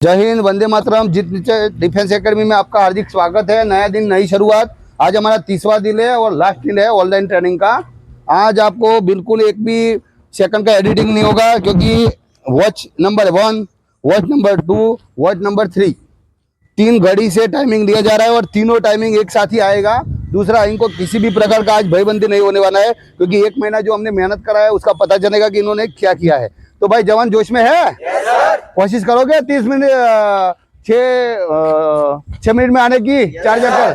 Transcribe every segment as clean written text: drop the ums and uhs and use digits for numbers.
जय हिंद, वंदे मातरम। जीत defence academy में आपका हार्दिक स्वागत है। नया दिन, नई शुरुआत। आज हमारा 30वां दिन है और लास्ट दिन है ऑनलाइन ट्रेनिंग का। आज आपको बिल्कुल एक भी सेकंड का एडिटिंग नहीं होगा, क्योंकि watch number 1, watch number 2, watch number 3 3 घड़ी से टाइमिंग लिया जा रहा है और तीनों टाइमिंग एक साथ ही आएगा। दूसरा, इनको किसी भी प्रकार का आज भयबंदी नहीं होने वाला है, क्योंकि 1 महीना जो हमने मेहनत करा है उसका पता चलेगा कि इन्होंने क्या किया है। तो भाई जवान जोश में है? कोशिश करोगे 30 मिनट 6 मिनट में आने की? चार्ज कर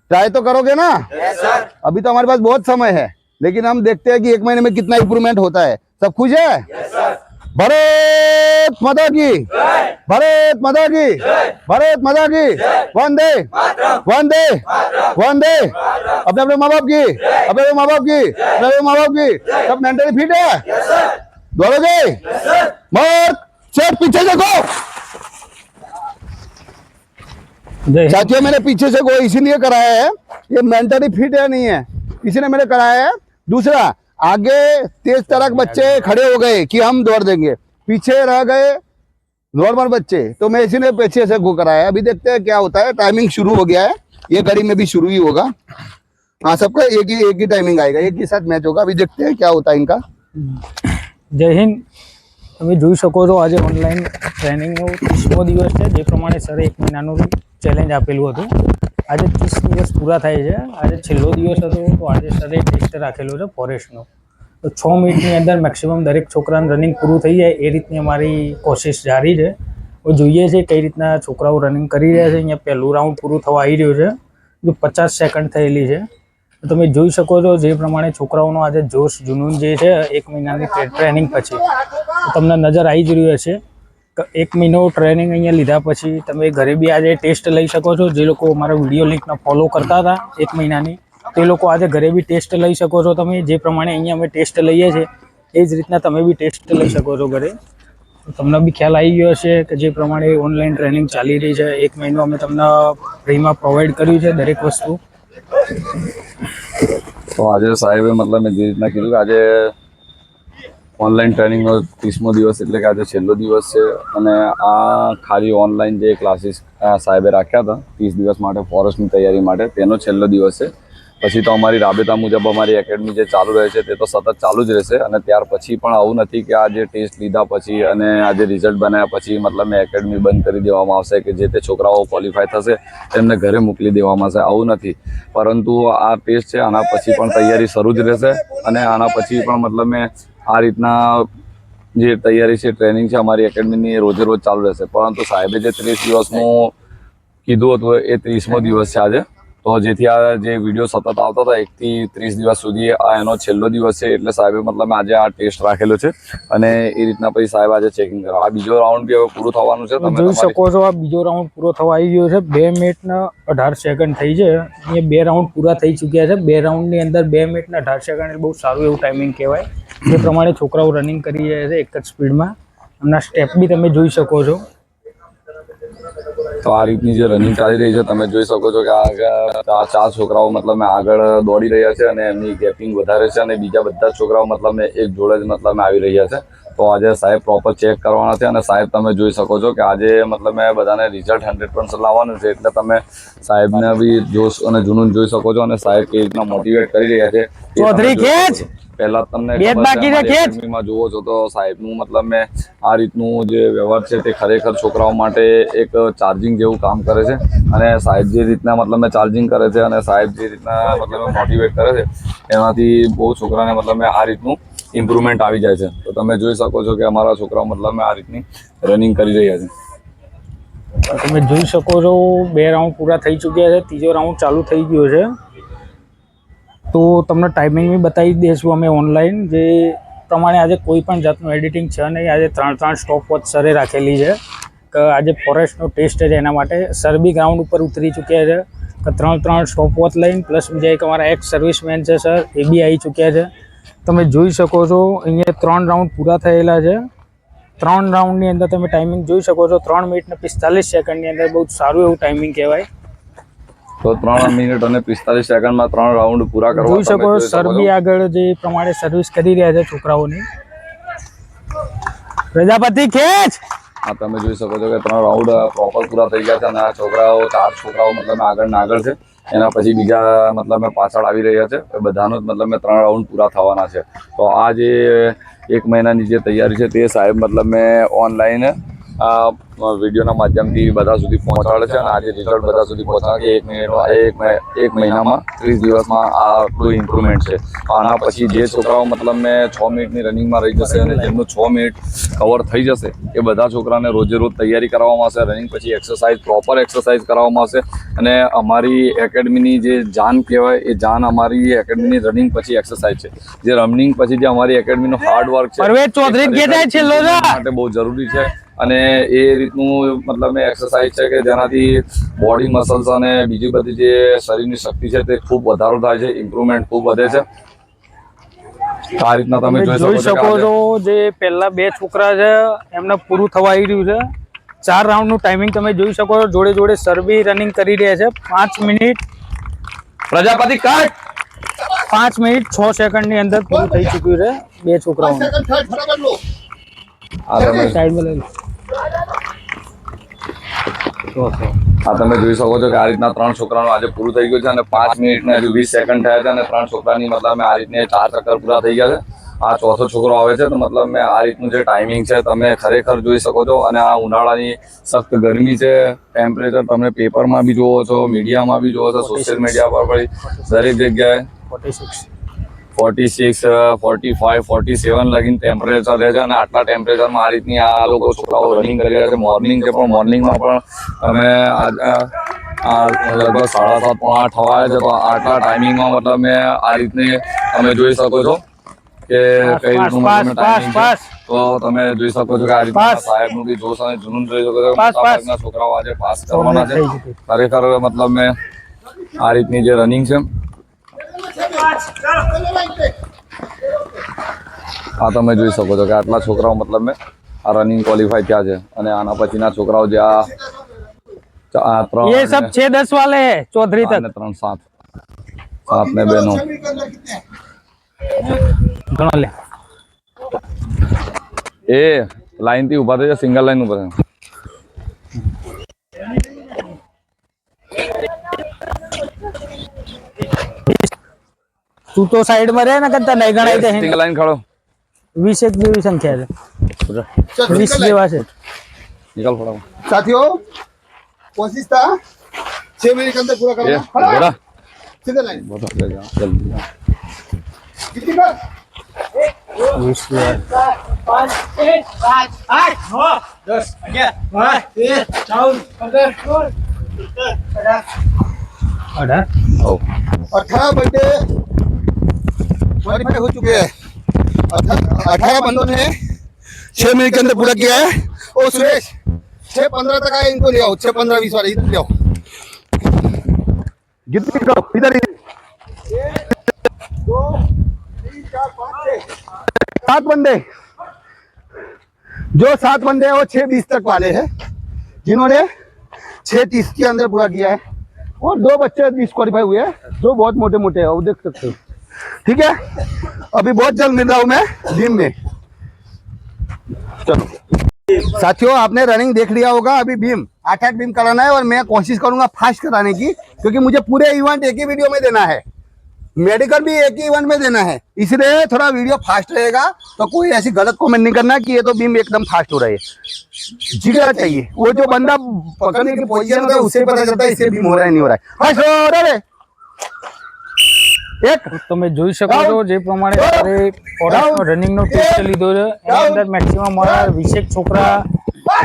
ट्राई तो करोगे ना? अभी तो हमारे पास बहुत समय है, लेकिन हम देखते हैं कि 1 महीने में कितना इंप्रूवमेंट होता है। सब खुश है? भारत माता की, भारत माता की, भारत माता की। वंदे वंदे वंदे। अपने अपने माँ बाप की, अपने माँ बाप की, अपने माँ बाप की। सब मेंटली फिट है? दौड़ोगे? मार्क से पीछे देखो। साथियों, मैंने पीछे से कोई इसीलिए कराया है, ये मेंटली फिट है नहीं है, किसी ने मेरे कराया है। दूसरा, आगे तेज तराक बच्चे खड़े हो गए कि हम दौड़ देंगे, पीछे रह गए नॉर्मल बच्चे, तो मैं इसीलिए पीछे से गो कराया। अभी देखते हैं क्या होता है। टाइमिंग शुरू हो गया है, ये घड़ी में भी शुरू ही होगा। हाँ, सबका एक ही टाइमिंग आएगा, एक ही साथ मैच होगा। अभी देखते हैं क्या होता है इनका। जय हिंद। તમે જોઈ શકો છો આજે ઓનલાઈન ટ્રેનિંગનો 30મો દિવસ છે, જે પ્રમાણે સરે 1 મહિનાનું ચેલેન્જ આપેલું હતું। આજે 30 દિવસ પૂરા થાય છે। આજે છેલ્લો દિવસ હતો, તો આજે સરે ટેસ્ટ રાખેલો છે ફોરેસ્ટનો। તો 6 મિનિટની અંદર મેક્સિમમ દરેક છોકરાનું રનિંગ પૂરું થઈ જાય એ રીતની અમારી કોશિશ જારી છે। તો જોઈએ છે કઈ રીતના છોકરાઓ રનિંગ કરી રહ્યા છે। અહીંયા પહેલું રાઉન્ડ પૂરું થવા આવી રહ્યું છે, જો 50 સેકન્ડ થયેલી છે। તો તમે જોઈ શકો છો જે પ્રમાણે છોકરાઓનો આજે જોશ જુનૂન જે છે 1 મહિનાની ટ્રેનિંગ પછી તમને નજર આવી જ રહ્યું હશે કે 1 મહિનો ટ્રેનિંગ અહીંયા લીધા પછી તમે ઘરે બી આજે ટેસ્ટ લઈ શકો છો। જે લોકો મારા વિડીયો લિંકને ફોલો કરતા હતા 1 મહિનાની, તે લોકો આજે ઘરે બી ટેસ્ટ લઈ શકો છો। તમે જે પ્રમાણે અહીંયા અમે ટેસ્ટ લઈએ છીએ એ જ રીતના તમે બી ટેસ્ટ લઈ શકો છો ઘરે। તમને બી ખ્યાલ આવી ગયો હશે કે જે પ્રમાણે ઓનલાઈન ટ્રેનિંગ ચાલી રહી છે। 1 મહિનો અમે તમને ફ્રીમાં પ્રોવાઈડ કર્યું છે દરેક વસ્તુ। તો આજે સાહેબે મતલબ મેં જે રીતના કીધું કે આજે ઓનલાઈન ટ્રેનિંગનો 30મો દિવસ એટલે કે આજે છેલ્લો દિવસ છે। અને આ ખાલી ઓનલાઈન જે ક્લાસીસ સાહેબે રાખ્યા હતા 30 દિવસ માટે ફોરેસ્ટની તૈયારી માટે, તેનો છેલ્લો દિવસ છે। પછી તો અમારી રાબેતા મુજબ અમારી એકેડમી જે ચાલુ રહે છે તે તો સતત ચાલુ જ રહેશે। અને ત્યાર પછી પણ આવું નથી કે આ જે ટેસ્ટ લીધા પછી અને આજે રિઝલ્ટ બનાવ્યા પછી મતલબ મેં એકેડમી બંધ કરી દેવામાં આવશે કે જે તે છોકરાઓ ક્વોલિફાય થશે તેમને ઘરે મોકલી દેવામાં આવશે, આવું નથી। પરંતુ આ ટેસ્ટ છે, આના પછી પણ તૈયારી શરૂ જ રહેશે। અને આના પછી પણ મતલબ મેં આ રીતના જે તૈયારી છે, ટ્રેનિંગ છે અમારી એકેડમીની રોજે રોજ ચાલુ રહેશે। પરંતુ સાહેબે જે 30 દિવસનું કીધું હતું એ 30મો દિવસ છે આજે। તો જેથી આ જે વિડીયો સતત આવતા હતા 1 થી 30 દિવસ સુધી, આ એનો છેલ્લો દિવસ છે। એટલે સાહેબે મતલબ આજે આ ટેસ્ટ રાખેલો છે અને એ રીતના પછી સાહેબ આજે ચેકિંગ કરવા। આ બીજો રાઉન્ડ બી હવે પૂરું થવાનું છે। તમે જોઈ શકો છો આ બીજો રાઉન્ડ પૂરો થવા આવી ગયો છે। 2 મિનિટ ને 18 સેકન્ડ થઈ છે। અહીંયા 2 રાઉન્ડ પૂરા થઈ ચૂક્યા છે। 2 રાઉન્ડની અંદર 2 મિનિટ ને 18 સેકન્ડ બહુ સારું એવું ટાઈમિંગ કહેવાય। જે પ્રમાણે છોકરાઓ રનિંગ કરી રહ્યા છે એક જ સ્પીડમાં, એમના સ્ટેપ બી તમે જોઈ શકો છો। તો આ રીતની જે રનિંગ ચાલી રહી છે તમે જોઈ શકો છો કે આ 4 છોકરાઓ મતલબ મેં આગળ દોડી રહ્યા છે અને એમની ગેપિંગ વધારે છે, અને બીજા બધા છોકરાઓ મતલબ મેં એક જોડે જ મતલબ આવી રહ્યા છે। તો આજે સાહેબ પ્રોપર ચેક કરવાના છે અને સાહેબ તમે જોઈ શકો છો કે આજે મતલબ મેં બધાને રિઝલ્ટ 100% લાવવાનું છે। એટલે તમે સાહેબને બી જોશ અને જુનૂન જોઈ શકો છો અને સાહેબ કેવી રીતના મોટિવેટ કરી રહ્યા છે। પહેલા તમને એકેડમીમાં જુઓ છો તો સાહેબનું મતલબ મેં આ રીતનું જે વ્યવહાર છે તે ખરેખર છોકરાઓ માટે એક ચાર્જિંગ જેવું કામ કરે છે। અને સાહેબ જે રીતના મતલબ મેં ચાર્જિંગ કરે છે અને સાહેબ જે રીતના મતલબ મોટિવેટ કરે છે, એનાથી બહુ છોકરાને મતલબ મેં આ રીતનું ઇમ્પ્રુવમેન્ટ આવી જાય છે। તો તમે જોઈ શકો છો કે અમારા છોકરાઓ મતલબ મેં આ રીતની રનિંગ કરી રહ્યા છે। તમે જોઈ શકો છો 2 રાઉન્ડ પૂરા થઈ ચૂક્યા છે, ત્રીજો રાઉન્ડ ચાલુ થઈ ગયો છે। તો તમને ટાઈમિંગ બી બતાવી દઈશું અમે ઓનલાઈન, જે પ્રમાણે આજે કોઈ પણ જાતનું એડિટિંગ છે નહીં। આજે 3 સ્ટોપ વોચ સરે રાખેલી છે કે આજે ફોરેસ્ટનો ટેસ્ટ છે, એના માટે સર બી ગ્રાઉન્ડ ઉપર ઉતરી ચૂક્યા છે કે 3 સ્ટોપ વોચ લઈને, પ્લસ બીજા એક અમારા એક્સ સર્વિસમેન છે સર, એ બી આવી ચૂક્યા છે। તમે જોઈ શકો છો અહીંયા 3 રાઉન્ડ પૂરા થયેલા છે। 3 રાઉન્ડની અંદર તમે ટાઈમિંગ જોઈ શકો છો 3 મિનિટ ને 45 સેકન્ડની અંદર, બહુ સારું એવું ટાઈમિંગ કહેવાય। તો 3 મિનિટ અને 45 સેકન્ડમાં 3 રાઉન્ડ પૂરા કરવા જોઈ શકો છો સર બી આગળ જે પ્રમાણે સર્વિસ કરી રહ્યા છે છોકરાઓની। પ્રજાપતિ ખેંચ આ તમે જોઈ શકો છો કે 3 રાઉન્ડ પ્રોપર પૂરા થઈ ગયા છે અને આ છોકરાઓ 4 છોકરાઓ મતલબ આગળ ને આગળ છે. એના પછી બીજા મતલબ પાછળ આવી રહ્યા છે. એ બધાનો જ મતલબ 3 રાઉન્ડ પૂરા થવાના છે. તો આ જે 1 મહિનાની જે તૈયારી છે તે સાહેબ મતલબ ઓનલાઈન વિડીયોના માધ્યમથી બધા સુધી પહોંચાડે છે અને આજે રિઝલ્ટ બધા સુધી પહોંચાડે કે 1 મહિનામાં 30 દિવસમાં આટલું ઇમ્પ્રુવમેન્ટ છે. આના પછી જે છોકરાઓ મતલબ 6 મિનિટની રનિંગમાં રહી જશે અને જેમનું 6 મિનિટ કવર થઈ જશે એ બધા છોકરાને રોજે રોજ તૈયારી કરવામાં આવશે. રનિંગ પછી એક્સરસાઇઝ પ્રોપર એક્સરસાઇઝ કરવામાં આવશે અને અમારી એકેડમીની જે જાન કહેવાય એ જાન અમારી એકેડમીની રનિંગ પછી એક્સરસાઇઝ છે. જે રનિંગ પછી જે અમારી એકેડમીનું હાર્ડ વર્ક છે માટે બહુ જરૂરી છે અને એ રીતનું મતલબ એક્સરસાઇઝ છે કે જેનાથી બોડી મસલ્સ અને બીજી બધી જે શરીરની શક્તિ છે તે ખૂબ વધારો થાય છે, ઇમ્પ્રુવમેન્ટ ખૂબ વધે છે. આ રીતના તમે જોઈ શકો છો જે પહેલા 2 છોકરા છે એમને પૂરું થવા આવી રહ્યું છે. 4 રાઉન્ડનું ટાઈમિંગ તમે જોઈ શકો છો. જોડે જોડે સર બી રનિંગ કરી રહ્યા છે. 5 મિનિટ પ્રજાપતિ કટ 5 મિનિટ 6 સેકન્ડની અંદર પૂરું થઈ ચૂક્યું છે 2 છોકરાઓને. આ તમે સાઈડમાં લઈ લો. આ તમે જોઈ શકો છો કે આ રીતના 3 છોકરાનું આજે પૂરું થઈ ગયું છે અને 5 મિનિટ ને હજુ 20 સેકન્ડ થયા છે અને 3 છોકરાની મતલબ આ રીતને 4 ચક્કર પૂરા થઈ ગયા છે. આ ચોથો છોકરો આવે છે તો મતલબ આ રીતનું જે ટાઈમિંગ છે તમે ખરેખર જોઈ શકો છો. અને આ ઉનાળાની સખ્ત ગરમી છે. ટેમ્પરેચર તમે પેપરમાં બી જોવો છો, મીડિયામાં બી જોવો છો, સોશિયલ મીડિયા પર પણ દરેક જગ્યાએ 46, 45, 47 લગીને ટેમ્પરેચર રહે છે અને આટલા ટેમ્પરેચરમાં આ રીતની આ લોકો છોકરાઓ રનિંગ કરી રહ્યા છે. મોર્નિંગ છે પણ મોર્નિંગમાં પણ તમે લગભગ 7:30, 8 થવાય છે તો આટલા ટાઈમિંગમાં મતલબ આ રીતની તમે જોઈ શકો છો કે કઈ રીતનું ટાઈમિંગ છે. તો તમે જોઈ શકો છો કે આ રીતના સાહેબનું બી જોશ અને જુનૂન જોઈ શકો છો. મોટાભાગના છોકરાઓ આજે પાસ કરવાના છે. ખરેખર મતલબ આ રીતની જે રનિંગ છે આ તમે જોઈ શકો છો કે આટલા છોકરાઓ મતલબ આ રનિંગ ક્વોલિફાય થયા છે અને આના પછીના છોકરાઓ જે આ 3 ये सब 6-10 वाले हैं चौधरी तक 3, 7 ને 2 9 ઘણો લે એ લાઈન થી ઉભા થઈ જાય. સિંગલ લાઈન ઉપર તું તો સાઈડ માં રહે ને કરતા નહીં ગણાય છે. સિંગલ લાઈન ખડો 20 જેવી સંખ્યા છે. 20 જેવા છે. निकल फटाफट साथियों कोशिश था 6 मिनट के अंदर पूरा करना. बेटा सीधा लाइन बहुत हो गया जल्दी कितनी बार 20 જેવા. 5, 6, 7, 8, 9, 10, 11, 12, 13, 14, 15, 18 ओ 18 बंदे क्वालिफाई हो चुके हैं. 18 बंदों ने 6 मिनट के अंदर पूरा किया है. ओ सुरेश 6-15 तक आए इनको ले आओ. 6-15-20 वाले इधर ले आओ. कितने करो इधर 1 2 3 4 5 6 7 बंदे. जो 7 बंदे हैं वो 6-20 तक वाले हैं जिन्होंने 6-30 के अंदर पूरा किया है. और 2 बच्चे डिस्क्वालीफाई हुए हैं जो बहुत मोटे मोटे हैं, वो देख सकते हो. ठीक है, अभी बहुत जल्द मिल रहा हूं मैं जिम में. चलो साथियों, आपने रनिंग देख लिया होगा. अभी बीम 8-8 बीम कराना है और मैं कोशिश करूंगा फास्ट कराने की, क्योंकि मुझे पूरे इवेंट एक ही वीडियो में देना है. मेडिकल भी एक ही इवेंट में देना है, इसलिए थोड़ा वीडियो फास्ट रहेगा. तो कोई ऐसी गलत कमेंट नहीं करना कि ये तो बीम एकदम फास्ट हो रहा है. जिगर चाहिए. वो जो बंदा पकड़ने की पोजीशन होता है उससे पता चलता है इससे बीम हो रहा है नहीं हो रहा है. फास्ट हो रहा है. एक તમે જોઈ શકો છો જે પ્રમાણે ફોરેસ્ટનો રનિંગનો ટેસ્ટ લીધો છે એની અંદર મેક્સિમમ મારા 20 છોકરા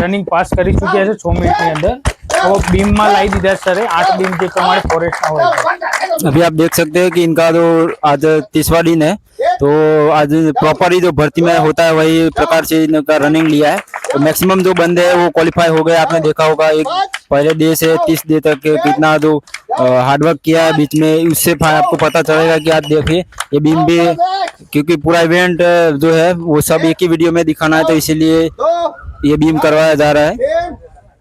રનિંગ પાસ કરી ચૂક્યા છે 6 મિનિટની અંદર. હવે બીમમાં લાવી દીધા સરે 8 बीम જે પ્રમાણે ફોરેસ્ટના હોય છે. अभी आप देख सकते हैं कि इनका जो आज 30वां दिन है, तो आज प्रॉपर ही जो भर्ती में होता है वही प्रकार से इनका रनिंग लिया है. तो मैक्सिमम जो बंदे हैं वो क्वालिफाई हो गए. आपने देखा होगा एक पहले डे से 30 डे तक कितना जो हार्डवर्क किया है बीच में, उससे आपको पता चलेगा कि आज देखिए ये बीम भी, क्योंकि पूरा इवेंट जो है वो सब एक ही वीडियो में दिखाना है, तो इसीलिए ये बीम करवाया जा रहा है.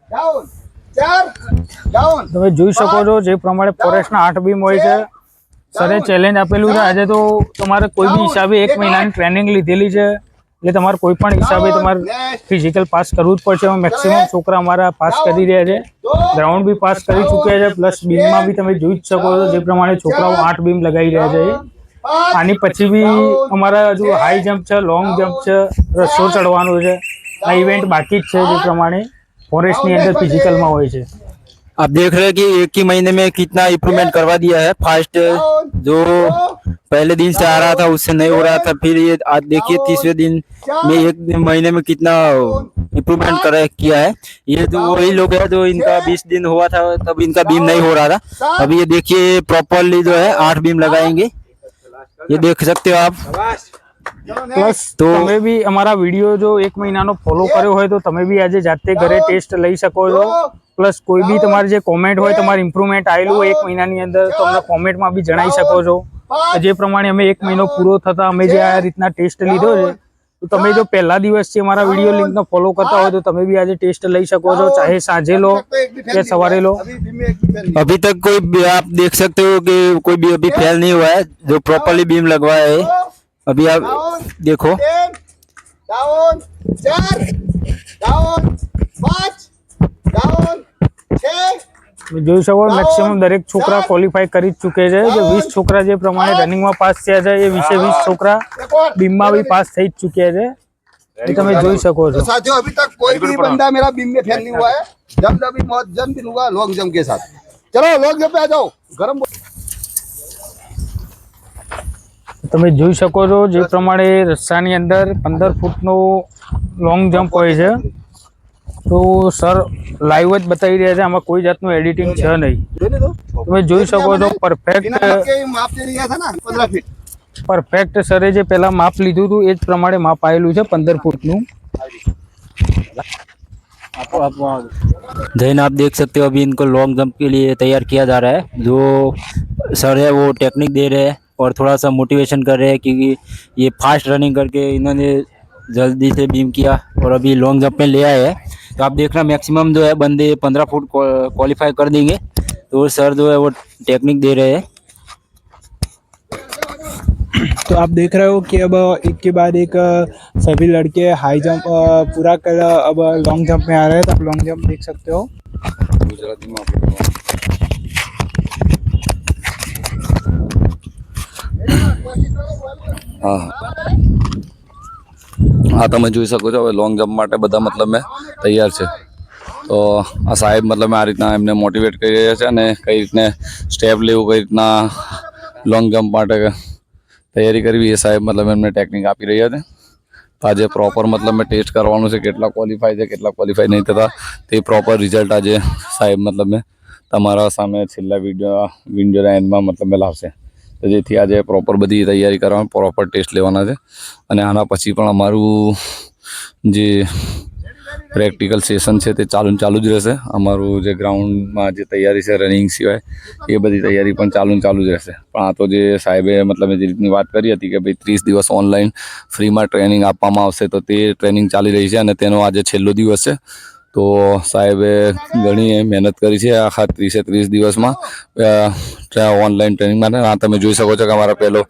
Down 4 down. તમે જોઈ શકો છો જે પ્રમાણે ફોરેસ્ટના 8 બીમ હોય છે. સરે ચેલેન્જ આપેલું છે આજે તો તમારે કોઈ બી હિસાબે 1 મહિનાની ટ્રેનિંગ લીધેલી છે. એટલે તમારે કોઈ પણ હિસાબે તમારે ફિઝિકલ પાસ કરવું જ પડશે. એમાં મેક્સિમમ છોકરા અમારા પાસ કરી રહ્યા છે, ગ્રાઉન્ડ બી પાસ કરી ચૂક્યા છે, પ્લસ બીમમાં બી તમે જોઈ જ શકો છો જે પ્રમાણે છોકરાઓ 8 બીમ લગાવી રહ્યા છે. આની પછી બી અમારા હજુ હાઈ જમ્પ છે, લોંગ જમ્પ છે, રસ્સો ચડવાનો છે. આ ઇવેન્ટ બાકી જ છે જે પ્રમાણે ફોરેસ્ટની અંદર ફિઝિકલમાં હોય છે. आप देख रहे हैं कि एक ही महीने में कितना इम्प्रूवमेंट करवा दिया है. फास्ट जो पहले दिन से आ रहा था उससे नहीं हो रहा था, फिर ये आज देखिए 30वें दिन में एक महीने में कितना इम्प्रूवमेंट किया है. ये जो वही लोग है जो इनका 20 दिन हुआ था तब इनका बीम नहीं हो रहा था. अभी ये देखिए प्रॉपरली जो है 8 बीम लगाएंगे. ये देख सकते हो आप. પ્લસ તો તમે બી અમારા વિડીયો જો 1 મહિનાનો ફોલો કર્યો હોય તો તમે બી આજે જાતે ઘરે ટેસ્ટ લઈ શકો છો. પ્લસ કોઈ બી તમારી જે કોમેન્ટ હોય, તમારે ઇમ્પ્રુવમેન્ટ આવેલું હોય 1 મહિનાની અંદર, તો અમને કોમેન્ટમાં બી જણાવી શકો છો. જે પ્રમાણે અમે 1 મહિનો પૂરો થતા અમે જે આ રીતના ટેસ્ટ લીધો છે, તો તમે જો પહેલા દિવસથી અમારા વિડીયો લિંકનો ફોલો કરતા હોય તો તમે બી આજે ટેસ્ટ લઈ શકો છો, ચાહે સાંજે લો या सवारे लो. अभी तक कोई आप देख सकते हो कि कोई भी अभी फेल नहीं हुआ है जो प्रॉपरली बीम लगवाया है. अभी आप देखो डाउन 4 डाउन 5 डाउन 6 તમે જોઈ શકો મેક્સિમમ દરેક છોકરા ક્વોલિફાય કરી જ ચૂકે છે. જે 20 છોકરા જે પ્રમાણે રનિંગમાં પાસ થયા છે એ 20 છોકરા બીમમાં બી પાસ થઈ જ ચૂક્યા છે. એ તમે જોઈ શકો तो છો. साथियों अभी तक कोई भी बंदा मेरा बीम में फेल नहीं हुआ है. जब अभी बहुत जन्म दिन हुआ लॉन्ग जंप के साथ. चलो लॉन्ग जंप पे आ जाओ. गरम તમે જોઈ શકો છો જે પ્રમાણે રસ્સાની અંદર 15 ફૂટનો લોંગ જમ્પ હોય છે. તો સર લાઈવ જ બતાવી રહ્યા છે, આમાં કોઈ જાતનું એડિટિંગ છે નહીં. તમે જોઈ શકો છો પરફેક્ટ माप दे दिया था ना 15 फीट. પરફેક્ટ સરે જે પહેલા માપ લીધું હતું એ જ પ્રમાણે માપ આવેલું છે 15 ફૂટનું. जैन आप देख सकते हो अभी इनको लॉन्ग जंप के लिए तैयार किया जा रहा है. जो सर है वो टेक्निक दे रहे हैं और थोड़ा सा मोटिवेशन कर रहे हैं क्योंकि ये फास्ट रनिंग करके इन्होंने जल्दी से बीम किया और अभी लॉन्ग जंप में ले आए हैं. तो आप देखना मैक्सिमम जो है बंदे 15 फुट क्वालिफाई कर देंगे. तो सर जो है वो टेक्निक दे रहे हैं. तो आप देख रहे हो कि अब एक के बाद एक सभी लड़के हाई जंप पूरा कर अब लॉन्ग जंप में आ रहे हैं. तो आप लॉन्ग जंप देख सकते हो. હા હા તમે જોઈ શકો છો હવે લોંગ જમ્પ માટે બધા મતલબ મેં તૈયાર છે. તો આ સાહેબ મતલબ આ રીતના એમને મોટિવેટ કરી રહ્યા છે અને કઈ રીતને સ્ટેપ લેવું, કઈ રીતના લોંગ જમ્પ માટે તૈયારી કરવી એ સાહેબ મતલબ એમને ટેકનિક આપી રહ્યા છે. તો આજે પ્રોપર મતલબ મેં ટેસ્ટ કરવાનું છે કેટલા ક્વોલિફાય છે કેટલા ક્વોલિફાય નહીં થતા તે પ્રોપર રિઝલ્ટ આજે સાહેબ મતલબ મેં તમારા સામે છેલ્લા વિડીયોના એન્ડમાં મતલબ મેં લાવશે. તો જેથી આજે પ્રોપર બધી તૈયારી કરવાની, પ્રોપર ટેસ્ટ લેવાના છે. અને આના પછી પણ અમારું જે પ્રેક્ટિકલ સેશન છે તે ચાલુ જ રહેશે. અમારું જે ગ્રાઉન્ડમાં જે તૈયારી છે રનિંગ સિવાય એ બધી તૈયારી પણ ચાલુ જ રહેશે. પણ આ તો જે સાહેબે મતલબ જે રીતની વાત કરી હતી કે ભાઈ 30 દિવસ ઓનલાઈન ફ્રીમાં ટ્રેનિંગ આપવામાં આવશે, તો તે ટ્રેનિંગ ચાલી રહી છે અને તેનો આજે છેલ્લો દિવસ છે. તો સાહેબે ઘણી મહેનત કરી છે આખા 30 દિવસમાં ઓનલાઈન ટ્રેનિંગ માટે. આ તમે જોઈ શકો છો કે અમારા પહેલો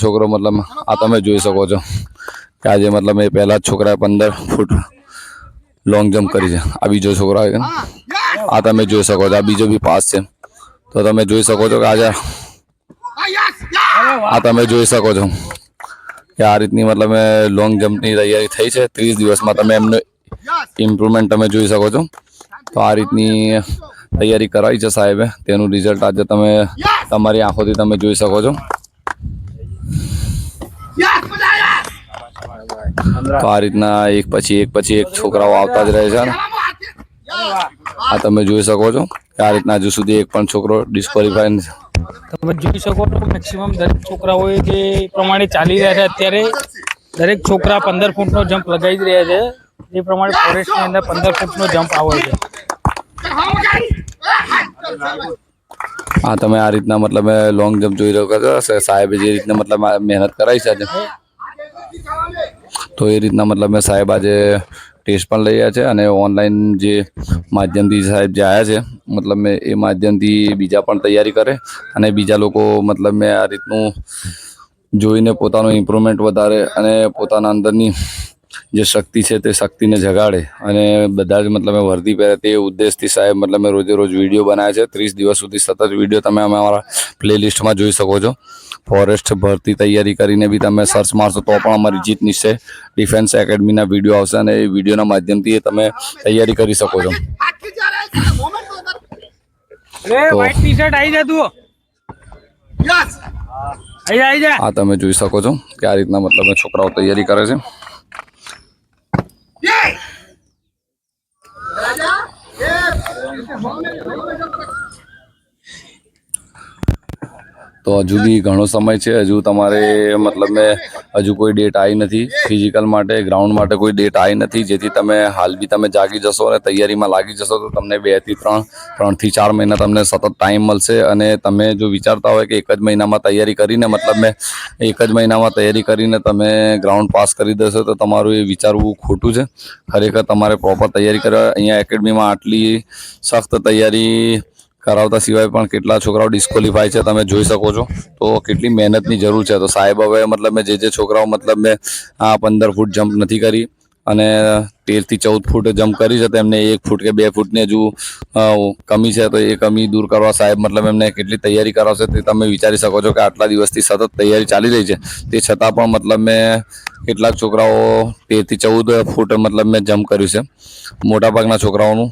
છોકરો મતલબ આ તમે જોઈ શકો છો કે આજે મતલબ એ પહેલા જ છોકરાએ 15 ફૂટ લોંગ જમ્પ કરી છે. આ બીજો છોકરો આવે આ તમે જોઈ શકો છો, આ બીજો બી પાસ છે. તો તમે જોઈ શકો છો કે આજે આ તમે જોઈ શકો છો કે આ રીતની મતલબ લોંગ જમ્પની તૈયારી થઈ છે 30 દિવસમાં. તમે એમનું ઇમ્પ્રુવમેન્ટ તમે જોઈ શકો છો. તો આ રીતની તૈયારી કરાવી છે સાહેબે, તેનું રિઝલ્ટ આજે તમે તમારી આંખોથી તમે જોઈ શકો છો. તો આ રીતના એક પછી એક છોકરાઓ આવતા જ રહે છે. આ તમે જોઈ શકો છો કે આ રીતના હજુ સુધી એક પણ છોકરો ડિસ્ક્વોલિફાય નથી. તમે જોઈ શકો છો મેક્સિમમ દરેક છોકરાઓએ જે પ્રમાણે ચાલી રહ્યા છે અત્યારે દરેક છોકરા 15 ફૂટનો જમ્પ લગાવી જ રહ્યા છે. જે પ્રમાણે ફોરેસ્ટની અંદર 15 ફૂટનો જમ્પ આવે છે. હા તમે આ રીતના મતલબ લોંગ જમ્પ જોઈ રહ્યો છો. સાહેબે જે રીતના મતલબ મહેનત કરાવી છે આજે, તો એ રીતના મતલબ સાહેબ આજે ટેસ્ટ પણ લઈ રહ્યા છે અને ઓનલાઈન જે માધ્યમથી સાહેબ જે આવ્યા છે મતલબ એ માધ્યમથી બીજા પણ તૈયારી કરે અને બીજા લોકો મતલબ આ રીતનું જોઈને પોતાનું ઇમ્પ્રુવમેન્ટ વધારે અને પોતાના અંદરની જે શક્તિ છે તે શક્તિને જગાડે અને બધા જ મતલબ વર્દી પહેરે તે ઉદ્દેશથી સાહેબ મતલબ રોજે રોજ વિડીયો બનાવે છે. 30 દિવસ સુધી સતત વિડીયો તમે અમારા પ્લેલિસ્ટમાં જોઈ શકો છો. ફોરેસ્ટ ભરતી તૈયારી કરીને બી તમે સર્ચ મારશો તો પણ અમારી જીત નિશ્ચય ડિફેન્સ એકેડમીના વિડીયો આવશે અને એ વિડીયોના માધ્યમથી તમે તૈયારી કરી શકો છો. અરે વ્હાઈટ ટી શર્ટ આવી જા તું. આવી જા. આ તમે જોઈ શકો છો કે આ રીતના મતલબ છોકરાઓ તૈયારી કરે છે. તો હજુ બી ઘણો સમય છે. હજુ તમારે મતલબ હજુ કોઈ ડેટ આવી નથી ફિઝિકલ માટે, ગ્રાઉન્ડ માટે કોઈ ડેટ આવી નથી. જેથી તમે હાલ બી તમે જાગી જશો અને તૈયારીમાં લાગી જશો તો તમને 2 થી 3 થી 4 મહિના તમને સતત ટાઈમ મળશે. અને તમે જો વિચારતા હોય કે એક જ મહિનામાં તૈયારી કરીને તમે ગ્રાઉન્ડ પાસ કરી દેશો તો તમારું એ વિચારવું ખોટું છે. ખરેખર તમારે પ્રોપર તૈયારી કરવા. અહીંયા એકેડમીમાં આટલી સખ્ત તૈયારી કરાવતા સિવાય પણ કેટલા છોકરાઓ ડિસ્કોલિફાય છે તમે જોઈ શકો છો. તો કેટલી મહેનતની જરૂર છે. તો સાહેબ હવે મતલબ જે છોકરાઓ મતલબ 15 ફૂટ જમ્પ નથી કરી અને 13 થી 14 ફૂટ જમ્પ કરી છે તેમને 1 ફૂટ કે 2 ફૂટની હજુ કમી છે. તો એ કમી દૂર કરવા સાહેબ મતલબ એમને કેટલી તૈયારી કરાવશે તે તમે વિચારી શકો છો કે આટલા દિવસથી સતત તૈયારી ચાલી રહી છે. તે છતાં પણ મતલબ કેટલાક છોકરાઓ 13 થી 14 ફૂટ મતલબ જમ્પ કર્યું છે. મોટાભાગના છોકરાઓનું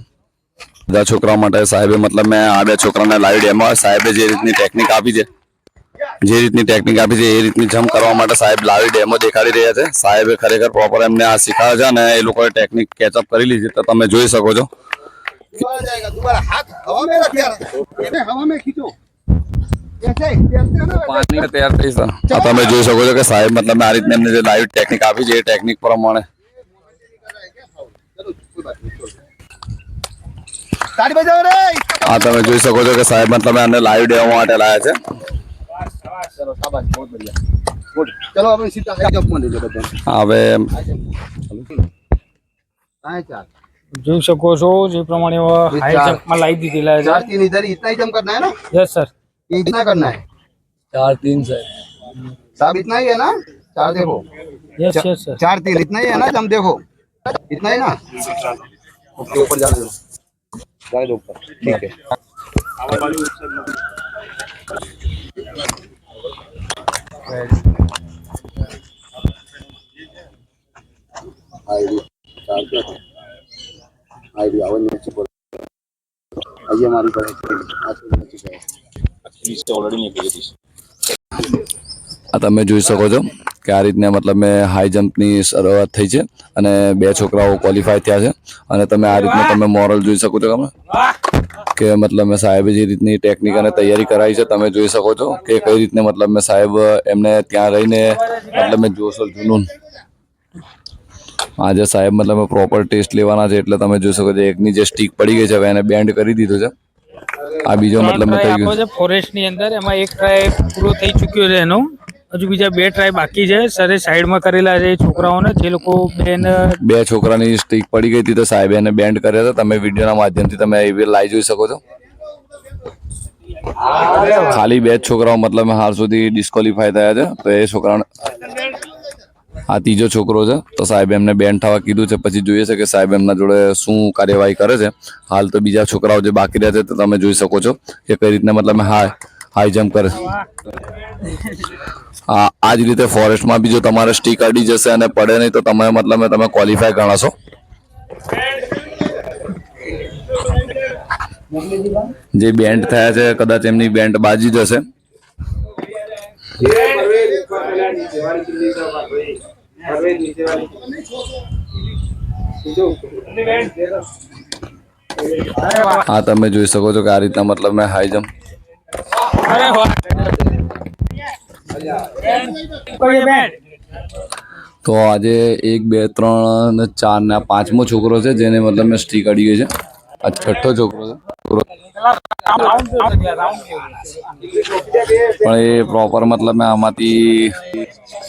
બધા છોકરાઓ માટે સાહેબે મતલબ આ 2 છોકરાને લાઈવ ડેમો સાહેબે જે રીતની ટેકનિક આપી છે એ રીતની જમ્પ કરવા માટે સાહેબ લાઈવ ડેમો દેખાડી રહ્યા છે. સાહેબે ખરેખર પ્રોપર એમને આ શીખવાડે છે અને એ લોકોએ ટેકનિક કેચઅપ કરી લીધી તો તમે જોઈ શકો છો. તૈયાર થઈ સર તમે જોઈ શકો છો કે સાહેબ મતલબ આ રીતની એમને જે લાઈવ ટેકનિક આપી છે એ ટેકનિક પ્રમાણે આ તમે જોઈ શકો છો કે સાહેબ મતલબ આને લાઈવ ડેમો માટે લાયા છે. चलो अब सीधा हाई जंप मान लीजिए बच्चा. હવે જોઈ શકો છો જે પ્રમાણે હાઈ જમ્પમાં લાવી દીધેલા છે. 4 3 इधर इतना ही जंप करना है ना. Yes sir. ये इतना करना है. 4 3 से साहब इतना ही है ना. 4 देखो. Yes yes sir. 4 3 इतना ही है ना. जंप देखो इतना ही ना. ओके ऊपर जाने दो ऊपर. ठीक है. आईडी आवाज नीचे बोल. आइए हमारी तरफ આ તમે જોઈ શકો છો કે આ રીતના મતલબ હાઈ જમ્પની શરૂઆત થઈ છે અને 2 છોકરાઓ ક્વોલિફાય થયા છે. અને તમે આ રીતના તમે મોરલ જોઈ શકો છો કે મતલબ સાહેબે જે રીતની ટેકનિક અને તૈયારી કરાવી છે તમે જોઈ શકો છો કે કઈ રીતને મતલબ સાહેબ એમને ત્યાં રહીને મતલબ જોશો જુનૂન. આજે સાહેબ મતલબ પ્રોપર ટેસ્ટ લેવાના છે એટલે તમે જોઈ શકો છો એકની જે સ્ટીક પડી ગઈ છે હવે એને બેન્ડ કરી દીધું છે. આ બીજો મતલબ થઈ ગયું છે ફોરેસ્ટની અંદર. એમાં એક ટ્રાય પૂરો થઈ ચૂક્યો છે એનો. હજુ બીજા 2 ટ્રાય બાકી છે. સરે સાઈડમાં કરેલા છે છોકરાઓને જે લોકો 2 છોકરાની સ્ટીક પડી ગઈ હતી તો સાહેબે એને બેન્ડ કર્યા હતા. તમે વિડીયોના માધ્યમથી તમે એ લાઈવ જોઈ શકો છો. ખાલી 2 છોકરાઓ મતલબ હાલ સુધી ડિસ્કોલિફાય થયા છે. તો એ છોકરાઓને આ ત્રીજો છોકરો છે તો સાહેબ એમને બેન્ડ થવા કીધું છે. પછી જોઈએ છે કે સાહેબ એમના જોડે શું કાર્યવાહી કરે છે. હાલ તો બીજા છોકરાઓ જે બાકી રહ્યા છે તો તમે જોઈ શકો છો કે કઈ રીતના મતલબ હાઈ જમ્પ કરે છે. આ જ રીતે ફોરેસ્ટમાં બી જો તમારે સ્ટીક અડી જશે અને પડે નહીં તો તમે મતલબ તમે ક્વોલિફાય ગણાશો. જે બેન્ડ થયા છે કદાચ એમની બેન્ડ બાજી જશે. હા તમે જોઈ શકો છો કે આ રીતના મતલબ હાઈ જમ્પ તો આજે 1 2 3 ને 4 ને 5મો છોકરો છે જેને મતલબ સ્ટીક અડી ગઈ છે. આ 6ઠ્ઠો છોકરો છે પણ એ પ્રોપર મતલબ આમાંથી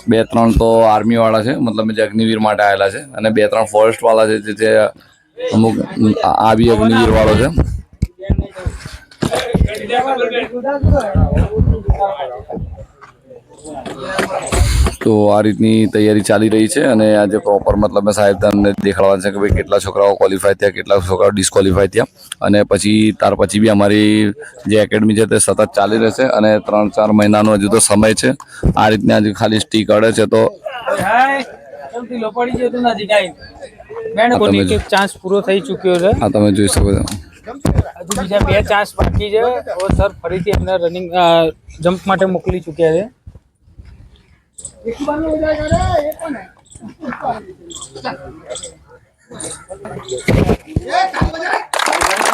2 3 તો આર્મી વાળા છે મતલબ જે અગ્નિવીર માટે આવેલા છે અને 2 3 ફોરેસ્ટ વાળા છે જે અમુક આ બી અગ્નિવીર વાળો છે. તો આ રીતની તૈયારી ચાલી રહી છે અને આજે પ્રોપર મતલબ સાહેબ તમને દેખાડવાના છે કે ભાઈ કેટલા છોકરાઓ ક્વોલિફાય થયા, કેટલા છોકરાઓ ડિસ્ક્વોલિફાય થયા, અને પછી ત્યાર પછી બી અમારી જે એકેડમી છે તે સતત ચાલી રહેશે અને 3-4 મહિનાનો હજુ તો સમય છે. આ રીતના હજુ ખાલી સ્ટીક અડે છે તો ચાન્સ પૂરો થઈ ચૂક્યો છે. આ તમે જોઈ શકો છો. હજુ બીજા 2 ચાન્સ બાકી છે. હવે સર ફરીથી એમને રનિંગ જમ્પ માટે મોકલી ચૂક્યા છે.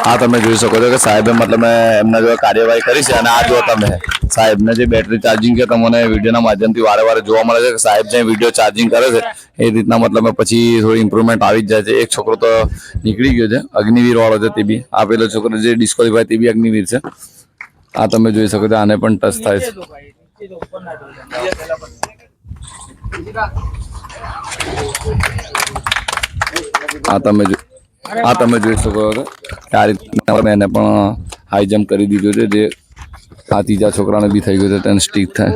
આ તમે જોઈ શકો છો કે સાહેબે મતલબ એમના જો કાર્યવાહી કરી છે. અને આ જો તમે સાહેબને જે બેટરી ચાર્જિંગ કે તમને વિડીયોના માધ્યમથી વારે વારે જોવા મળે છે કે સાહેબ જે વિડીયો ચાર્જિંગ કરે છે એ રીતના મતલબ પછી થોડી ઇમ્પ્રુવમેન્ટ આવી જ જાય છે. એક છોકરો તો નીકળી ગયો છે, અગ્નિવીર વાળો છે, તે બી આ પેલો છોકરો જે ડિસ્ક્વોલિફાય તે બી અગ્નિવીર છે. આ તમે જોઈ શકો છો. આને પણ ટચ થાય છે. આ તમે જોઈ શકો છો કે આ રીતના એને પણ હાઈ જમ્પ કરી દીધું છે. જે આ ત્રીજા છોકરાને બી થઈ ગયું છે, તેને સ્ટીક થાય.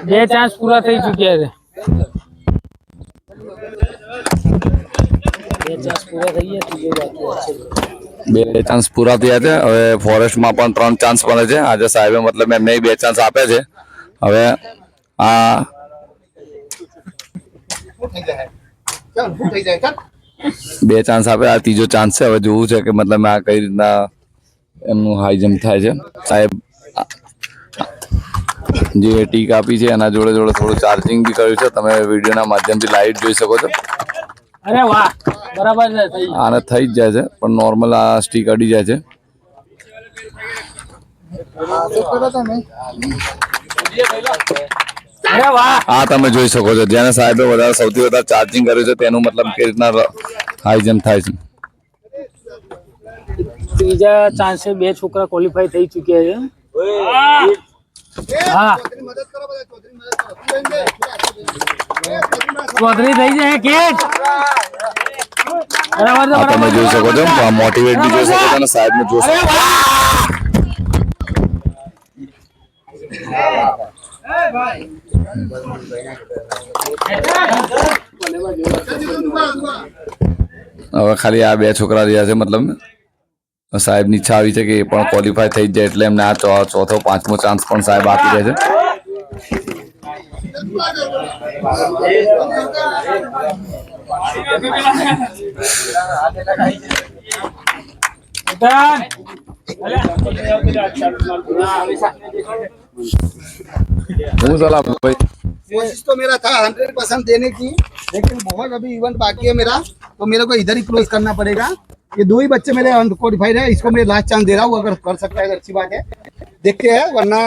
બે ચાન્સ પૂરા થઈ ચૂક્યા છે. બે ચાન્સ પૂરા થયા છે. હવે ફોરેસ્ટમાં પણ 3 ચાન્સ મળે છે. આજે સાહેબે મતલબ એમને 2 ચાન્સ આપે છે. હવે આ 2 ચાન્સ આપે, આ ત્રીજો ચાન્સ છે. હવે જોવું છે કે મતલબ આ કઈ રીતના એમનું હાઈ જમ્પ થાય છે. સાહેબ જે ટીક આપી છે એના જોડે જોડે થોડું ચાર્જિંગ બી કર્યું છે. તમે વિડીયોના માધ્યમથી લાઈટ જોઈ શકો છો. અરે વાહ, બરાબર છે. આને થઈ જ જાય છે પણ નોર્મલ આ સ્ટીક અડી જાય છે. આ તમે જોઈ શકો છો જેને સાહેબે વધારે સૌથી વધારે ચાર્જિંગ કર્યું છે તેનું મતલબ કે રીતના હાઈ જમ્પ થાય છે. ત્રીજા ચાન્સે 2 છોકરા ક્વોલિફાય થઈ ચૂક્યા છે. હા, ચૌધરી થઈ જાય કેચ. આ તમે જોઈ શકો છો. મોટિવેટ બી જોઈ શકો છો અને સાહેબને જોઈ શકો છો. હવે ખાલી આ 2 છોકરા રહ્યા છે. મતલબ સાહેબની ઈચ્છા આવી છે કે એ પણ ક્વોલિફાય થઈ જાય એટલે એમને આ ચોથો 5મો ચાન્સ પણ સાહેબ આપી દે છે. भाई कोशिश तो मेरा था 100% देने की, लेकिन बहुत अभी इवेंट बाकी है मेरा, तो मेरे को इधर ही क्लोज करना पड़ेगा. ये 2 ही बच्चे मेरे अनक्वालिफाइड है. इसको मैं लास्ट चांस दे रहा हूँ. अगर कर सकता है तो अच्छी बात है. देखते हैं, वरना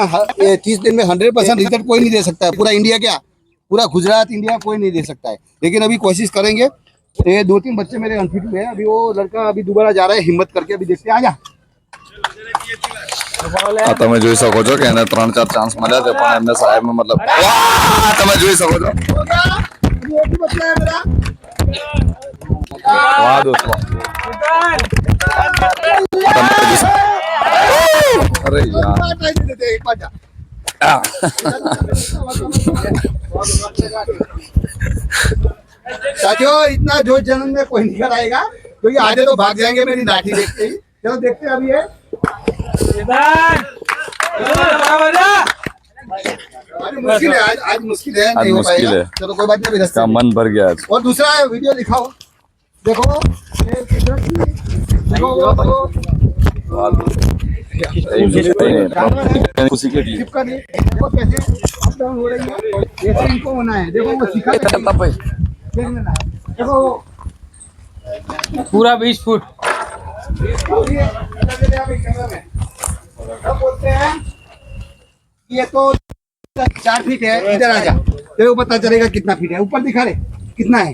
30 दिन में 100% रिजल्ट कोई नहीं दे सकता है. पूरा इंडिया क्या, पूरा गुजरात इंडिया कोई नहीं दे सकता है. लेकिन अभी कोशिश करेंगे. ये 2-3 बच्चे मेरे अनफिट हुए हैं. अभी वो लड़का अभी दोबारा जा रहा है हिम्मत करके. अभी देखते हैं. आजा. આ તમે જોઈ શકો છો કે એને 3-4 ચાન્સ મળ્યા છે પણ એમને સાહેબ મતલબ તમે જોઈ શકો છો. વાહ દોસ્તો, અરે યાર साथियों, इतना जोश जन्म में कोई नहीं कराएगा, क्योंकि आधे तो भाग जाएंगे मेरी लाठी देखते ही. चलो देखते हैं अभी. मुश्किल है आज मुश्किल है, नहीं हो मुश्किल पाएगा. है. चलो कोई बात नहीं. इसका मन भर गया आज. और दूसरा वीडियो दिखाओ. देखो खुशी के लिए चिपका नहीं. देखो कैसे अप डाउन हो रही है. ऐसे इनको होना है. देखो वो सिखा देखो पूरा 20 फुट. बोलते हैं ये तो 4 फीट है. इधर आ जा, देखो पता चलेगा कितना फीट है. ऊपर दिखा रहे कितना है.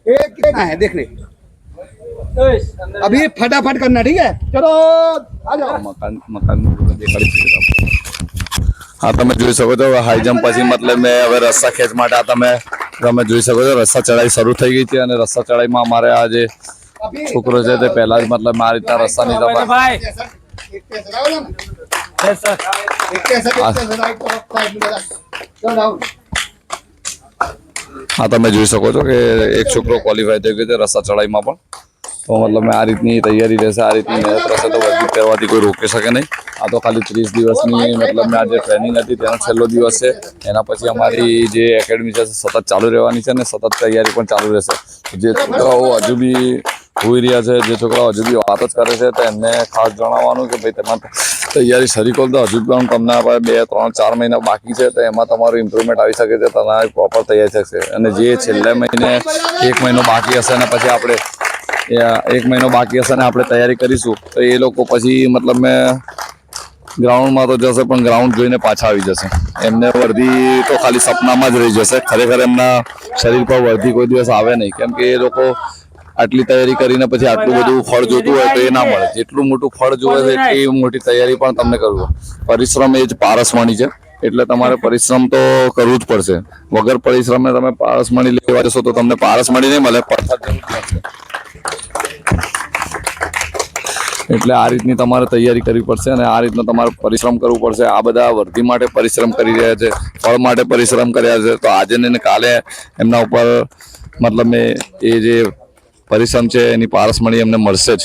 कितना है देख ले. अभी फटाफट करना, ठीक है. चलो મકાન દેખાડી શકું છું. હા, તમે જોઈ શકો છો હાઈ જમ્પ પછી મતલબ મેં હવે રસ્સા ખેંચ માટે તમે જોઈ શકો છો રસ્સા ચડાઈ શરૂ થઈ ગઈ છે અને રસ્સા ચડાઈમાં અમારે આ જે છોકરો છે તે પહેલા જ મતલબ આ રીતના રસ્તાની ભાઈ યસ સર હા, તમે જોઈ શકો છો કે એક છોકરો ક્વોલિફાય થઈ ગયો છે રસ્તા ચડાઈમાં પણ. તો મતલબ આ રીતની તૈયારી રહેશે, આ રીતની મહેનત રહેશે તો વર્દી કરવાથી કોઈ રોકી શકે નહીં. આ તો ખાલી 30 દિવસની મતલબ આ જે ટ્રેનિંગ હતી તેનો છેલ્લો દિવસ છે. એના પછી અમારી જે એકેડમી છે સતત ચાલુ રહેવાની છે અને સતત તૈયારી પણ ચાલુ રહેશે. જે છોકરાઓ હજુ બી હોઈ રહ્યા છે, જે છોકરાઓ હજુ બી વાત જ કરે છે તો એમને ખાસ જણાવવાનું કે ભાઈ તમારે તૈયારી શરૂ કરો તો હજુ પણ તમને 2, 3, 4 મહિના બાકી છે તો એમાં તમારું ઇમ્પ્રુવમેન્ટ આવી શકે છે, તમારી પ્રોપર તૈયારી થશે. અને જે છેલ્લે મહિને 1 મહિનો બાકી હશે અને પછી આપણે 1 મહિનો બાકી હશે ને આપણે તૈયારી કરીશું તો એ લોકો પછી મતલબ મેં ગ્રાઉન્ડમાં તો જશે પણ ગ્રાઉન્ડ જોઈને પાછા આવી જશે. એમને વર્દી તો ખાલી સપનામાં જ રહી જશે. ખરેખર એમના શરીર પર વર્દી કોઈ દિવસ આવે નહીં, કેમ કે એ લોકો આટલી તૈયારી કરીને પછી આટલું બધું ફળ જોતું હોય તો એ ના મળે. જેટલું મોટું ફળ જોવે છે એટલી મોટી તૈયારી પણ તમને કરવું. પરિશ્રમ એ જ પારસમણી છે, એટલે તમારે પરિશ્રમ તો કરવું જ પડશે. વગર પરિશ્રમે તમે પારસમણી લેવા જશો તો તમને પારસમણી નહીં મળે, પથ્થર જરૂર પડશે. એટલે આ રીતની તમારે તૈયારી કરવી પડશે અને આ રીતનો તમારે પરિશ્રમ કરવું પડશે. આ બધા વર્દી માટે પરિશ્રમ કરી રહ્યા છે, ફળ માટે પરિશ્રમ કર્યા છે, તો આજે ને કાલે એમના ઉપર મતલબ એ જે પરિશ્રમ છે એની પારસમણી એમને મળશે જ.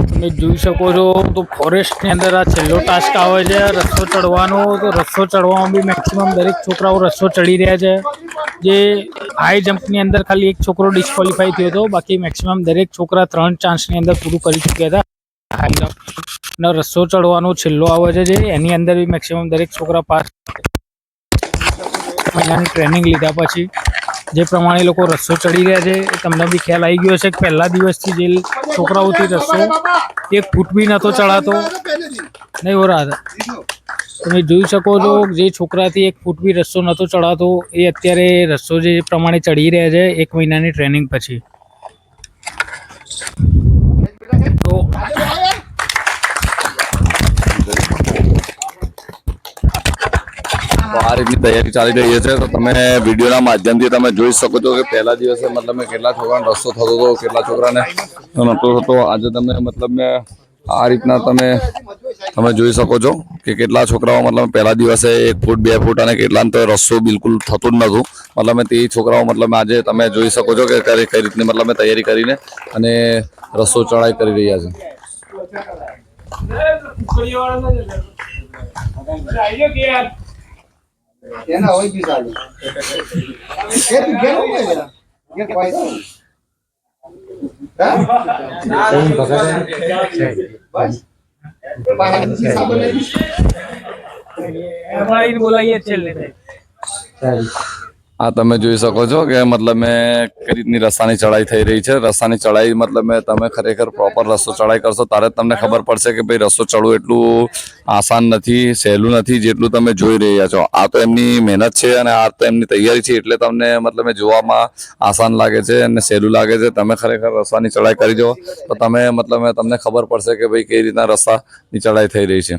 તમે જોઈ શકો છો તો ફોરેસ્ટની અંદર આ છેલ્લો ટાસ્ક આવે છે રસ્તો ચડવાનો. તો રસ્તો ચડવામાં બી મેક્સિમમ દરેક છોકરાઓ રસ્તો ચડી રહ્યા છે. જે હાઈ જમ્પની અંદર ખાલી એક છોકરો ડિસ્ક્વોલિફાઈ થયો હતો, બાકી મેક્સિમમ દરેક છોકરા 3 ચાન્સની અંદર પૂરું કરી ચૂક્યા હતા. હાઈ જમ્પનો રસ્તો ચડવાનો છેલ્લો આવે છે જે એની અંદર બી મેક્સિમમ દરેક છોકરા પાસ. મહિનાની ટ્રેનિંગ લીધા પછી જે પ્રમાણે લોકો રસ્તો ચડી રહ્યા છે એ તમને બી ખ્યાલ આવી ગયો છે કે પહેલા દિવસથી જે છોકરાઓથી રસ્તો 1 ફૂટ બી નહોતો ચડાતો નહીં હો રહ્યા હતા. તમે જોઈ શકો છો જે છોકરાથી 1 ફૂટ બી રસ્તો નહોતો ચડાતો એ અત્યારે રસ્તો જે પ્રમાણે ચડી રહ્યા છે 1 મહિનાની ટ્રેનિંગ પછી. તો આ રીતની તૈયારી ચાલી રહી છે. તો તમે વિડીયોના માધ્યમથી તમે જોઈ શકો છો કે પહેલા દિવસે મતલબ કેટલા છોકરાને રસ્તો થતો હતો, કેટલા છોકરાને નહોતો થતો. આજે તમે મતલબ આ રીતના તમે જોઈ શકો છો કે કેટલા છોકરાઓ મતલબ પહેલા દિવસે 1 ફૂટ 2 ફૂટ અને કેટલાને તો રસ્તો બિલકુલ થતું જ નહોતું. મતલબ તે છોકરાઓ મતલબ આજે તમે જોઈ શકો છો કે કઈ રીતની મતલબ તૈયારી કરીને અને રસ્તો ચડાઈ કરી રહ્યા છે. એના હોય બી સારું એ તું ઘેર હોય જરા ઘેર પૈસા હમારી બોલાઈએ છેલ્લે. આ તમે જોઈ શકો છો કે મતલબ કઈ રીતની રસ્તાની ચડાઈ થઈ રહી છે. રસ્તાની ચડાઈ મતલબ તમે ખરેખર પ્રોપર રસ્તો ચડાઈ કરશો ત્યારે જ તમને ખબર પડશે કે ભાઈ રસ્તો ચડવું એટલું આસાન નથી, સહેલું નથી જેટલું તમે જોઈ રહ્યા છો. આ તો એમની મહેનત છે અને આ તો એમની તૈયારી છે એટલે તમને મતલબ જોવામાં આસાન લાગે છે અને સહેલું લાગે છે. તમે ખરેખર રસ્તાની ચડાઈ કરી દો તો તમે મતલબ તમને ખબર પડશે કે ભાઈ કઈ રીતના રસ્તાની ચડાઈ થઈ રહી છે.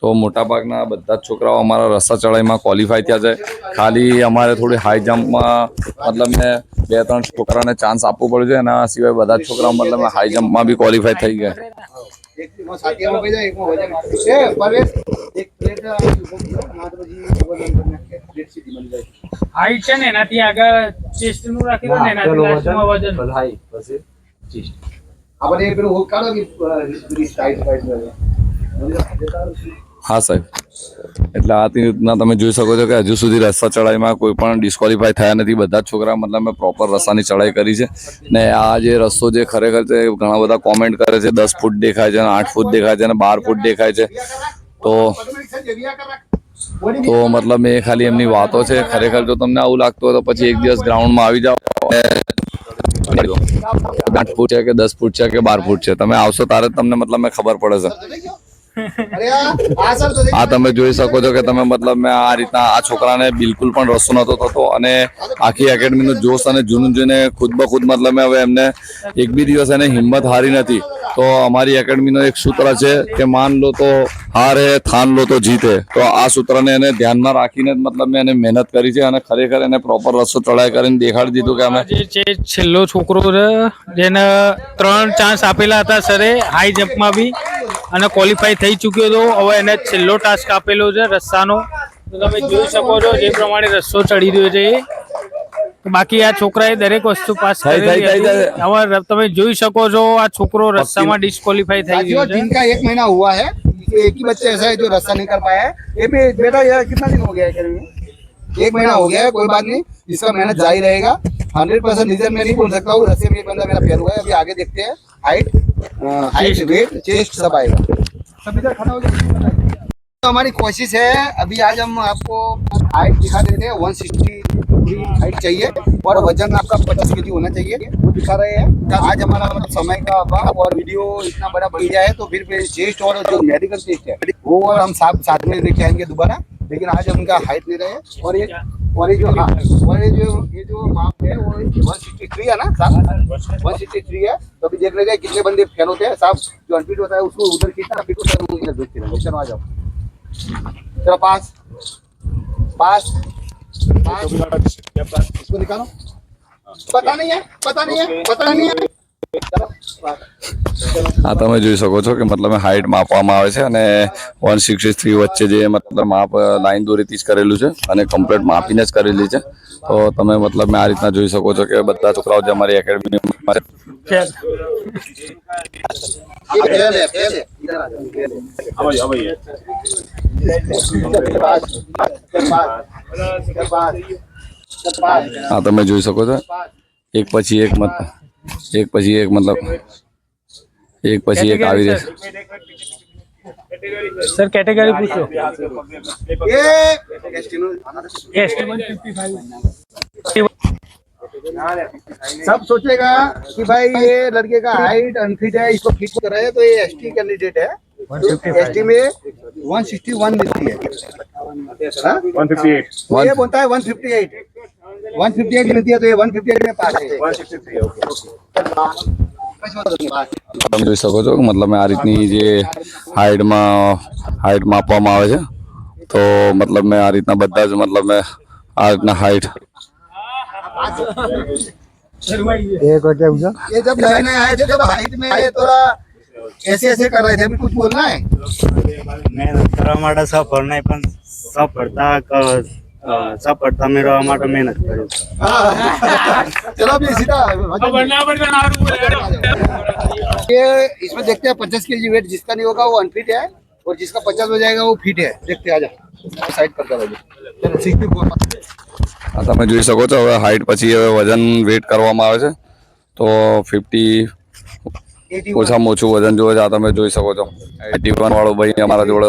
તો મોટાભાગના બધા જ છોકરાઓ અમારા રસ્તા ચડાઈમાં ક્વોલિફાય થયા છે. ખાલી અમારે થોડી હાઈ જમ્પમાં મતલબ 2-3 છોકરાને ચાન્સ આપવો પડે છે. એના સિવાય બધા જ છોકરાઓ મતલબ હાઈ જમ્પમાં બી ક્વોલિફાય થઈ ગયા. હાઈટ છે ને એનાથી આગળ ચેસ્ટનું રાખી દો ને એનાથી લાસ્ટમાં વજન હાઈ પછી આપણે પેલું હોલ કાઢો કે સ્ટાઈલ હા સાહેબ, એટલે આ રીતના તમે જોઈ શકો છો કે હજુ સુધી રસ્તા ચડાઈમાં કોઈ પણ ડિસ્ક્વોલિફાય થયા નથી. બધા જ છોકરા મતલબ મેં પ્રોપર રસ્તાની ચડાઈ કરી છે. ને આ જે રસ્તો જે ખરેખર છે ઘણા બધા કોમેન્ટ કરે છે 10 ફૂટ દેખાય છે, 8 ફૂટ દેખાય છે અને 12 ફૂટ દેખાય છે. તો મતલબ એ ખાલી એમની વાતો છે. ખરેખર જો તમને આવું લાગતું હોય તો પછી એક દિવસ ગ્રાઉન્ડમાં આવી જાઓ. 8 ફૂટ છે કે 10 ફૂટ છે કે 12 ફૂટ છે, તમે આવશો ત્યારે જ તમને મતલબ ખબર પડે છે. अरे हाँ सर तो આ તમે જોઈ શકો છો કે તમે મતલબ મેં આ રીતના આ છોકરાને બિલકુલ પણ રસ્તો નતો થતો અને આખી એકેડમીનો જોશ અને જૂનું જોઈને ખુદ બખુદ મતલબ મેં હવે એમને એક બી દિવસ એને હિંમત હારી નથી. તો અમારી એકેડમીનો એક સૂત્ર છે કે માન લો તો હાર હે, થાન લો તો જીત હે. તો આ સૂત્રને એને ધ્યાનમાં રાખીને જ મતલબ મેં એને મહેનત કરી છે અને ખરેખર એને પ્રોપર રસ્તો ચડાઈ કરીને દેખાડી દીધું કે અમે જે છેલ્લો છોકરો છે જેને 3 ચાન્સ આપેલા હતા સરે હાઈ જમ્પમાં બી અને ક્વોલિફાય થઈ ચૂક્યો હતો. હવે એને છેલ્લો ટાસ્ક આપેલો છે રસ્તાનો. તો તમે જોઈ શકો છો જે પ્રમાણે રસ્તો ચડી રહ્યો છે એ. તો બાકી આ છોકરાએ દરેક વસ્તુ પાસ કરેલી હતી. હવે તમે જોઈ શકો છો આ છોકરો રસ્તામાં ડિસ્ક્વોલિફાઈ થઈ साथियों ગયો છે. जिनका 1 महीना हुआ है, एक ही बच्चे ऐसा है जो रास्ता नहीं कर पाया है. ये भी बेटा यार कितना दिन हो गया है एकेडमी में? 1 महीना हो गया है, कोई बात नहीं, इसका मेहनत जारी रहेगा. 100% रिजल्ट में नहीं बोल सकता हूँ, रस्ते में एक बंदा मेरा फेल हुआ है. अभी आगे देखते हैं. हाइट वेट चेस्ट सब आएगा. सब इधर खड़ा हो जाए. तो हमारी कोशिश है, अभी आज हम आपको हाइट दिखा देते हैं. 163 हाइट चाहिए और वजन आपका 25 kg होना चाहिए, वो दिखा रहे हैं. आज हमारा मतलब समय का अभाव और वीडियो इतना बड़ा बढ़ गया है, तो फिर चेस्ट और जो मेडिकल टेस्ट है वो और हम साथ में लेके आएंगे दोबारा. लेकिन आज हम उनका हाइट ले रहे हैं. और ये जो माप है वो 163 है ना साहब, 163 है. तो अभी देख रहे हैं कितने बंदे फेल होते हैं साहब. जो अनफिट होता है उसको उधर खींचना, फिट होता है वो इधर भेजते हैं. चलो आ जाओ, चलो पास पास पास. इसको निकालो. पता नहीं है, पता नहीं है, पता नहीं है. આ તમે જોઈ શકો છો કે મતલબ હાઈટ માપવામાં આવે છે અને 163 વચ્ચે જે મતલબ માપ લાઈન દોરીથી જ કરેલું છે અને કમ્પ્લીટ માપીને જ કરેલી છે. તો તમે મતલબ મેં આ રીતના જોઈ શકો છો કે બધા છોકરાઓ જે અમારી એકેડમીમાં છે હા તમે જોઈ શકો છો એક પછી એક આવી રહેશે. સર કેટેગરી પૂછો. सब सोचेगा कि भाई ये लड़के का हाइट अनफिट है, इसको फिट कराए, तो ये एसटी कैंडिडेट है. एसटी में 161 मिलती है. 158 ये बोलता है 158 मिलती है, तो ये 158 में पास है. 163 તમે જોઈ શકો છો કે મતલબ મેં આ રીતની જે હાઈટ માપવામાં આવે છે. તો મતલબ મેં આ રીતના બધા જ મતલબ મેં આ રીતના હાઈટ ये जब नए नए आए थे, जब हाइट में थोड़ा ऐसे ऐसे कर रहे थे. अभी कुछ बोलना है? મહેનત કરવા માટે સફળ નહીં પણ સફળતા મેળવવા માટે મહેનત કરું. चलो अभी सीधा ये इसमें देखते हैं. 50 kg वेट जिसका नहीं होगा वो अनफिट है और जिसका 50 हो जाएगा वो फिट है. देखते हैं, आजा साइड पर करो. चलो 64. આ તમે જોઈ શકો છો હવે હાઈટ પછી હવે વજન વેટ કરવામાં આવે છે. તો 50 ઓછામાં ઓછું વજન જોવે છે. આ તમે જોઈ શકો છો 81 વાળો ભાઈ અમારા જોડે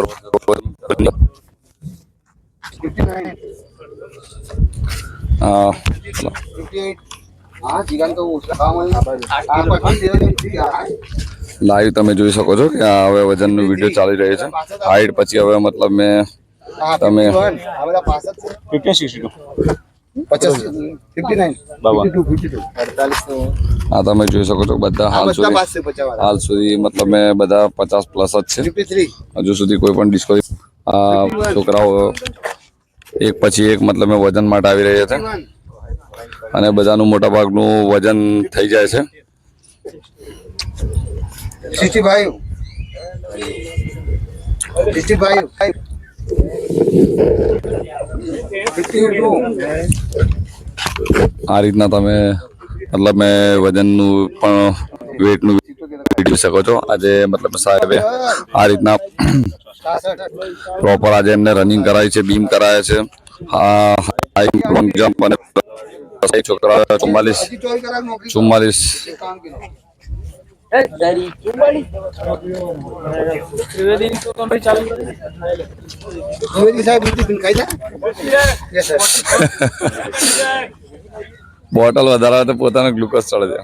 58. हाँ जीवन तो उसका काम है. आपका काम दे લાઈવ તમે જોઈ શકો છો કે આ હવે વજનનો વિડીયો ચાલી રહ્યો છે. હાઈટ પછી હવે મતલબ મેં તમે 59 આ તમે જોઈ શકો છો બધા હાલ સુધી મતલબ મેં બધા 50 પ્લસ જ છે. 53 હજુ સુધી કોઈ પણ ડિસ્કોલી આ છોકરાઓ એક પછી એક મતલબ મેં વજન માટે આવી રહ્યા છે અને બધાનું મોટા ભાગનું વજન થઈ જાય છે. 65 આ રીતના તમે મતલબ મેં વજનનું પણ વેટનું જોઈ શકો છો. આજે મતલબ સાહેબે આ રીતના પ્રોપર આજે એમને રનિંગ કરાવી છે, બીમ કરાવે છે, લોંગ જમ્પ અને છોકરા 44 द्विवेदी साहब नीति दिन खाई था. Yes sir. બોટલ વધારે આવે તો પોતાનો ગ્લુકોઝ ચડે છે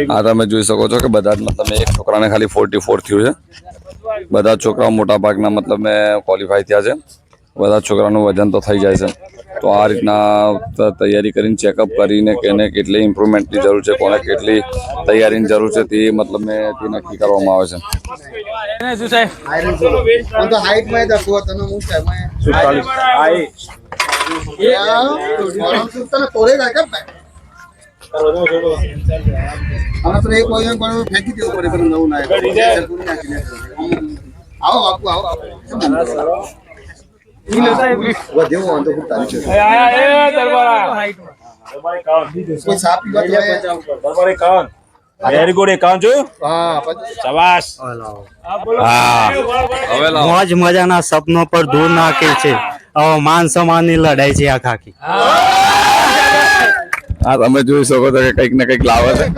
આ તમે જોઈ શકો છો કે બધા જ મતલબ એક છોકરાને ખાલી 44 થયું છે બધા છોકરાઓ મોટા ભાગના મતલબ ક્વોલિફાય થયા છે બધા છોકરાનું વજન તો થઈ જાય છે તો આ રીતના તૈયારી કરીને ચેકઅપ કરીને કેને કેટલી ઇમ્પ્રુવમેન્ટની જરૂર છે કોને કેટલી તૈયારીની જરૂર છે તે મતલબ તે નક્કી કરવામાં આવે છે तो हाइट में देखो तने ऊंचा में 47 तोड़ेगा क्या हमारा तो एक वजन पर फेंकी दे ऊपर पर नौ ना आओ आपको आओ वो देवो तो खूब तारीफ है कोई साफ की बात है वेरी गुड एकाउंट जो हां शाबाश હવે લાવો મોજ મજાના સપનો પર દૂર નાખે છે માન સન્માનની લડાઈ છે આ ખાકી આ તમે જોઈ શકો છો કે કંઈક ને કંઈક લાવે છે